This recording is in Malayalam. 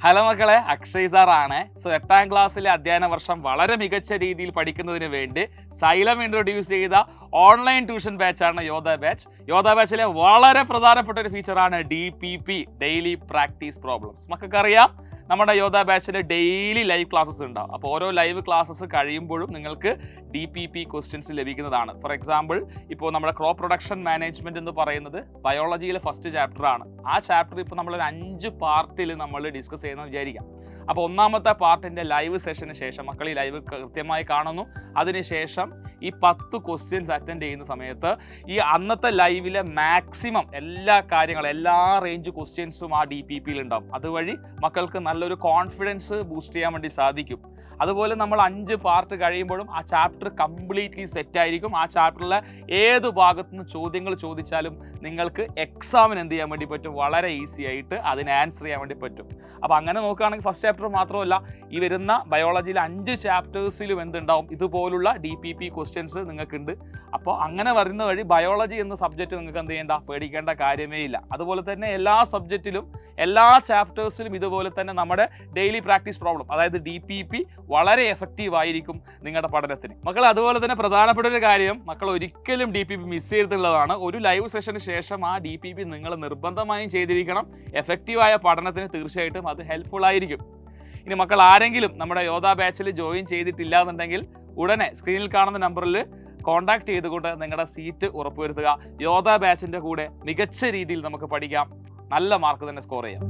ഹലോ മക്കളെ, അക്ഷയ് സാറാണ്. സോ 8ാം ക്ലാസ്സിലെ അധ്യയന വർഷം വളരെ മികച്ച രീതിയിൽ പഠിക്കുന്നതിന് വേണ്ടി സൈലം ഇൻട്രൊഡ്യൂസ് ചെയ്ത online tuition ബാച്ചാണ് Yodha batch. Yodha ബാച്ചിലെ വളരെ പ്രധാനപ്പെട്ട ഒരു ഫീച്ചറാണ് DPP, ഡെയിലി പ്രാക്ടീസ് പ്രോബ്ലംസ്. മക്കൾക്കറിയാം, നമ്മുടെ യോധ ബാച്ചിൽ ഡെയിലി ലൈവ് ക്ലാസ്സസ് ഉണ്ടാവും. അപ്പോൾ ഓരോ ലൈവ് ക്ലാസ്സസ് കഴിയുമ്പോഴും നിങ്ങൾക്ക് DPP ക്വസ്റ്റ്യൻസ് ലഭിക്കുന്നതാണ്. ഫോർ എക്സാമ്പിൾ, ഇപ്പോൾ നമ്മുടെ ക്രോപ്പ് പ്രൊഡക്ഷൻ മാനേജ്മെൻറ്റ് എന്ന് പറയുന്നത് ബയോളജിയിലെ ഫസ്റ്റ് ചാപ്റ്ററാണ്. ആ ചാപ്റ്റർ ഇപ്പോൾ നമ്മളൊരു 5 പാർട്ടിൽ നമ്മൾ ഡിസ്കസ് ചെയ്യുന്നത് വിചാരിക്കാം. അപ്പോൾ ഒന്നാമത്തെ പാർട്ടിൻ്റെ ലൈവ് സെഷന് ശേഷം മക്കൾ ഈ ലൈവ് കൃത്യമായി കാണുന്നു. അതിനുശേഷം ഈ 10 ക്വസ്റ്റ്യൻസ് അറ്റൻഡ് ചെയ്യുന്ന സമയത്ത് ഈ അന്നത്തെ ലൈവിലെ മാക്സിമം എല്ലാ കാര്യങ്ങളും, എല്ലാ റേഞ്ച് ക്വസ്റ്റ്യൻസും ആ DPPയിൽ ഉണ്ടാവും. അതുവഴി മക്കൾക്ക് നല്ലൊരു കോൺഫിഡൻസ് ബൂസ്റ്റ് ചെയ്യാൻ വേണ്ടി സാധിക്കും. അതുപോലെ നമ്മൾ 5 പാർട്ട് കഴിയുമ്പോഴും ആ ചാപ്റ്റർ കംപ്ലീറ്റ്ലി സെറ്റായിരിക്കും. ആ ചാപ്റ്ററിലെ ഏത് ഭാഗത്തുനിന്ന് ചോദ്യങ്ങൾ ചോദിച്ചാലും നിങ്ങൾക്ക് എക്സാമിന് എന്ത് ചെയ്യാൻ വേണ്ടി പറ്റും, വളരെ ഈസി ആയിട്ട് അതിന് ആൻസർ ചെയ്യാൻ വേണ്ടി പറ്റും. അപ്പോൾ അങ്ങനെ നോക്കുകയാണെങ്കിൽ ഫസ്റ്റ് ചാപ്റ്റർ മാത്രമല്ല, ഈ വരുന്ന ബയോളജിയിലെ 5 ചാപ്റ്റേഴ്സിലും എന്തുണ്ടാവും, ഇതുപോലുള്ള DPP ക്വസ്റ്റ്യൻസ് നിങ്ങൾക്കുണ്ട്. അപ്പോൾ അങ്ങനെ വരുന്ന വഴി ബയോളജി എന്ന സബ്ജക്റ്റ് നിങ്ങൾക്ക് എന്ത് ചെയ്യേണ്ട, പേടിക്കേണ്ട കാര്യമേ ഇല്ല. അതുപോലെ തന്നെ എല്ലാ സബ്ജക്റ്റിലും എല്ലാ ചാപ്റ്റേഴ്സിലും ഇതുപോലെ തന്നെ നമ്മുടെ ഡെയിലി പ്രാക്ടീസ് പ്രോബ്ലം, അതായത് DPP വളരെ എഫക്റ്റീവ് ആയിരിക്കും നിങ്ങളുടെ പഠനത്തിന്. മക്കൾ, അതുപോലെ തന്നെ പ്രധാനപ്പെട്ട ഒരു കാര്യം, മക്കൾ ഒരിക്കലും DPP മിസ് ചെയ്തിട്ടുള്ളതാണ്. ഒരു ലൈവ് സെഷന് ശേഷം ആ DPP നിങ്ങൾ നിർബന്ധമായും ചെയ്തിരിക്കണം. എഫക്റ്റീവായ പഠനത്തിന് തീർച്ചയായിട്ടും അത് ഹെൽപ്ഫുൾ ആയിരിക്കും. ഇനി മക്കൾ ആരെങ്കിലും നമ്മുടെ യോധ ബാച്ചിൽ ജോയിൻ ചെയ്തിട്ടില്ല എന്നുണ്ടെങ്കിൽ ഉടനെ സ്ക്രീനിൽ കാണുന്ന നമ്പറിൽ കോൺടാക്ട് ചെയ്തുകൊണ്ട് നിങ്ങളുടെ സീറ്റ് ഉറപ്പുവരുത്തുക. യോധ ബാച്ചിൻ്റെ കൂടെ മികച്ച രീതിയിൽ നമുക്ക് പഠിക്കാം, നല്ല മാർക്ക് തന്നെ സ്കോർ ചെയ്യാം.